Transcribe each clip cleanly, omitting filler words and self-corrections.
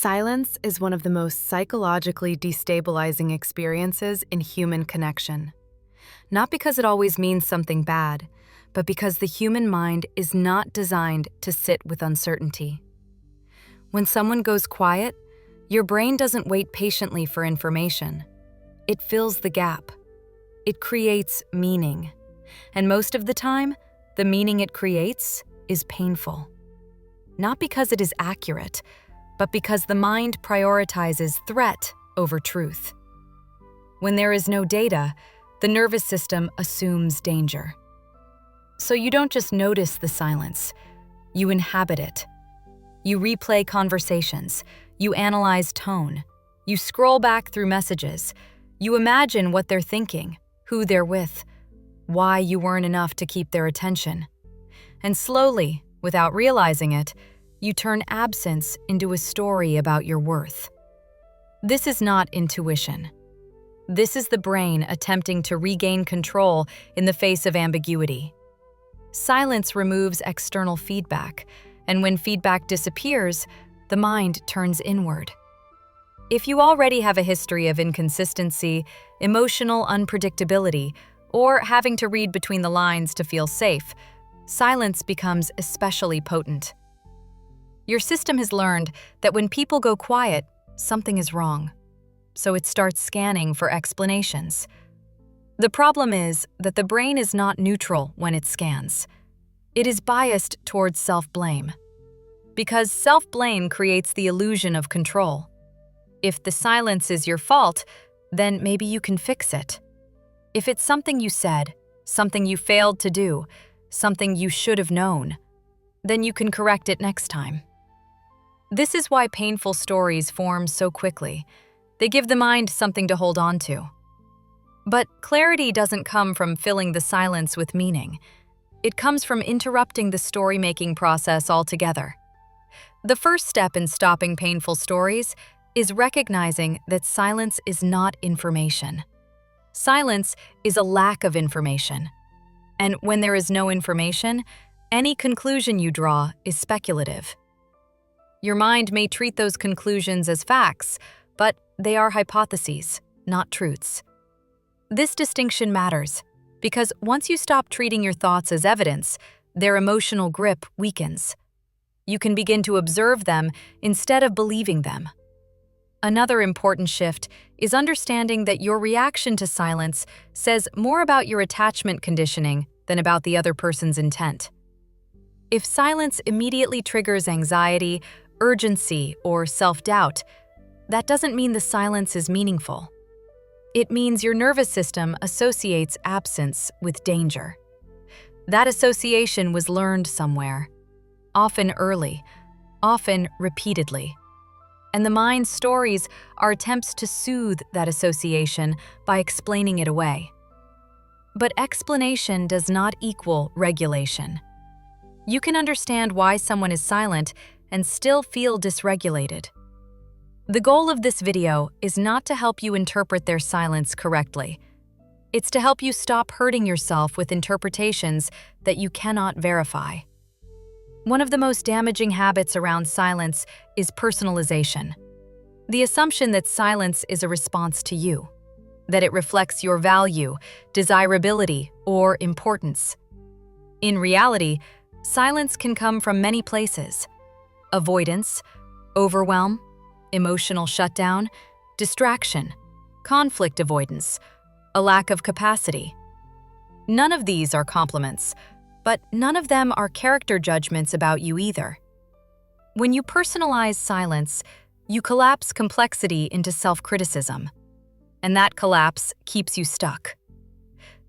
Silence is one of the most psychologically destabilizing experiences in human connection. Not because it always means something bad, but because the human mind is not designed to sit with uncertainty. When someone goes quiet, your brain doesn't wait patiently for information. It fills the gap. It creates meaning. And most of the time, the meaning it creates is painful. Not because it is accurate, but because the mind prioritizes threat over truth. When there is no data, the nervous system assumes danger. So you don't just notice the silence, you inhabit it. You replay conversations, you analyze tone, you scroll back through messages, you imagine what they're thinking, who they're with, why you weren't enough to keep their attention. And slowly, without realizing it, you turn absence into a story about your worth. This is not intuition. This is the brain attempting to regain control in the face of ambiguity. Silence removes external feedback, and when feedback disappears, the mind turns inward. If you already have a history of inconsistency, emotional unpredictability, or having to read between the lines to feel safe, silence becomes especially potent. Your system has learned that when people go quiet, something is wrong, so it starts scanning for explanations. The problem is that the brain is not neutral when it scans. It is biased towards self-blame. Because self-blame creates the illusion of control. If the silence is your fault, then maybe you can fix it. If it's something you said, something you failed to do, something you should have known, then you can correct it next time. This is why painful stories form so quickly. They give the mind something to hold on to. But clarity doesn't come from filling the silence with meaning. It comes from interrupting the story-making process altogether. The first step in stopping painful stories is recognizing that silence is not information. Silence is a lack of information. And when there is no information, any conclusion you draw is speculative. Your mind may treat those conclusions as facts, but they are hypotheses, not truths. This distinction matters because once you stop treating your thoughts as evidence, their emotional grip weakens. You can begin to observe them instead of believing them. Another important shift is understanding that your reaction to silence says more about your attachment conditioning than about the other person's intent. If silence immediately triggers anxiety, urgency, or self-doubt, that doesn't mean the silence is meaningful. It means your nervous system associates absence with danger. That association was learned somewhere, often early, often repeatedly. And the mind's stories are attempts to soothe that association by explaining it away. But explanation does not equal regulation. You can understand why someone is silent and still feel dysregulated. The goal of this video is not to help you interpret their silence correctly. It's to help you stop hurting yourself with interpretations that you cannot verify. One of the most damaging habits around silence is personalization. The assumption that silence is a response to you, that it reflects your value, desirability, or importance. In reality, silence can come from many places: avoidance, overwhelm, emotional shutdown, distraction, conflict avoidance, a lack of capacity. None of these are compliments, but none of them are character judgments about you either. When you personalize silence, you collapse complexity into self-criticism, and that collapse keeps you stuck.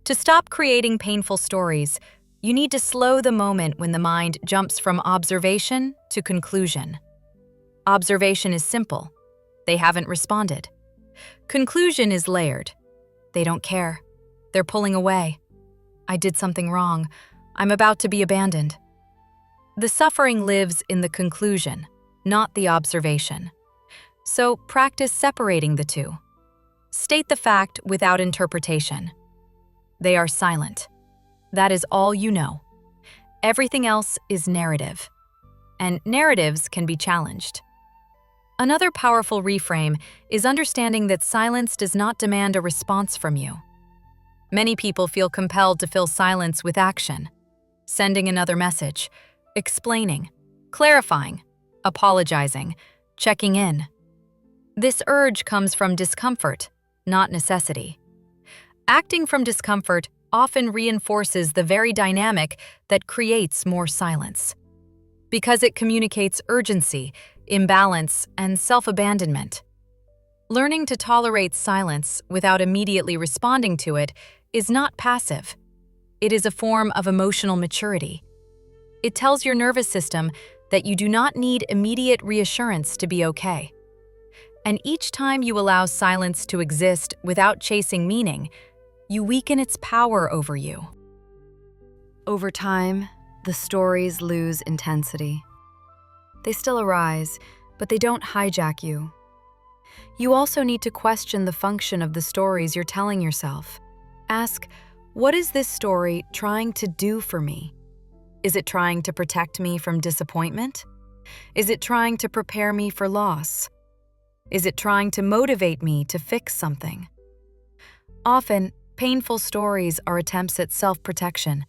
To stop creating painful stories, you need to slow the moment when the mind jumps from observation to conclusion. Observation is simple. They haven't responded. Conclusion is layered. They don't care. They're pulling away. I did something wrong. I'm about to be abandoned. The suffering lives in the conclusion, not the observation. So practice separating the two. State the fact without interpretation. They are silent. That is all you know. Everything else is narrative. And narratives can be challenged. Another powerful reframe is understanding that silence does not demand a response from you. Many people feel compelled to fill silence with action, sending another message, explaining, clarifying, apologizing, checking in. This urge comes from discomfort, not necessity. Acting from discomfort often reinforces the very dynamic that creates more silence, because it communicates urgency, imbalance, and self-abandonment. Learning to tolerate silence without immediately responding to it is not passive. It is a form of emotional maturity. It tells your nervous system that you do not need immediate reassurance to be okay. And each time you allow silence to exist without chasing meaning, you weaken its power over you. Over time, the stories lose intensity. They still arise, but they don't hijack you. You also need to question the function of the stories you're telling yourself. Ask, what is this story trying to do for me? Is it trying to protect me from disappointment? Is it trying to prepare me for loss? Is it trying to motivate me to fix something? Often, painful stories are attempts at self-protection.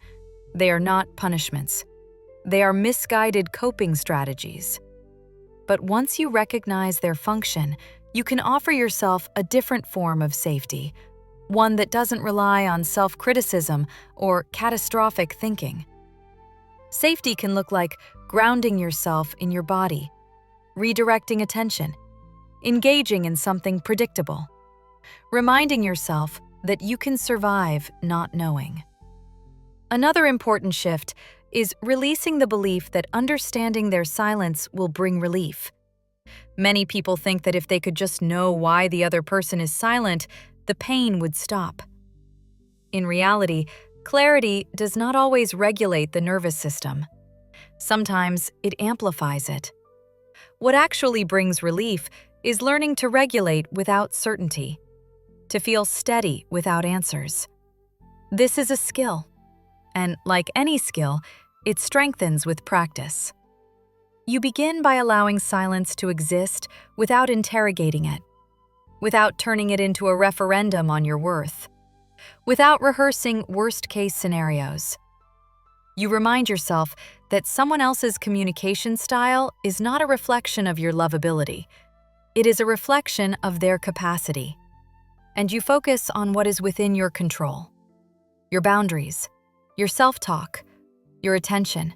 They are not punishments. They are misguided coping strategies. But once you recognize their function, you can offer yourself a different form of safety, one that doesn't rely on self-criticism or catastrophic thinking. Safety can look like grounding yourself in your body, redirecting attention, engaging in something predictable, reminding yourself that you can survive not knowing. Another important shift is releasing the belief that understanding their silence will bring relief. Many people think that if they could just know why the other person is silent, the pain would stop. In reality, clarity does not always regulate the nervous system. Sometimes it amplifies it. What actually brings relief is learning to regulate without certainty, to feel steady without answers. This is a skill, and like any skill, it strengthens with practice. You begin by allowing silence to exist without interrogating it, without turning it into a referendum on your worth, without rehearsing worst-case scenarios. You remind yourself that someone else's communication style is not a reflection of your lovability. It is a reflection of their capacity. And you focus on what is within your control: your boundaries, your self-talk, your attention,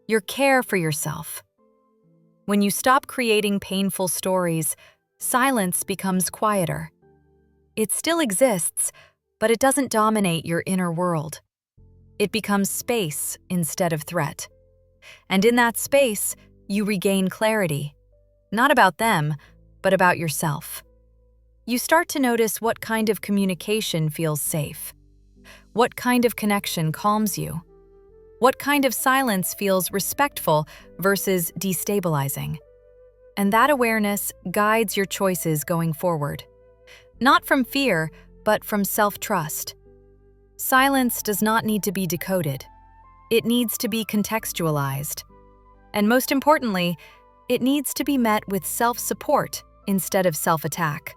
your care for yourself. When you stop creating painful stories, silence becomes quieter. It still exists, but it doesn't dominate your inner world. It becomes space instead of threat. And in that space, you regain clarity, not about them, but about yourself. You start to notice what kind of communication feels safe, what kind of connection calms you, what kind of silence feels respectful versus destabilizing. And that awareness guides your choices going forward, not from fear, but from self-trust. Silence does not need to be decoded. It needs to be contextualized. And most importantly, it needs to be met with self-support instead of self-attack.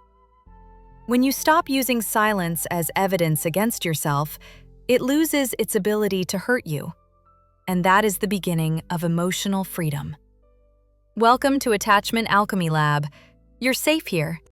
When you stop using silence as evidence against yourself, it loses its ability to hurt you. And that is the beginning of emotional freedom. Welcome to Attachment Alchemy Lab. You're safe here,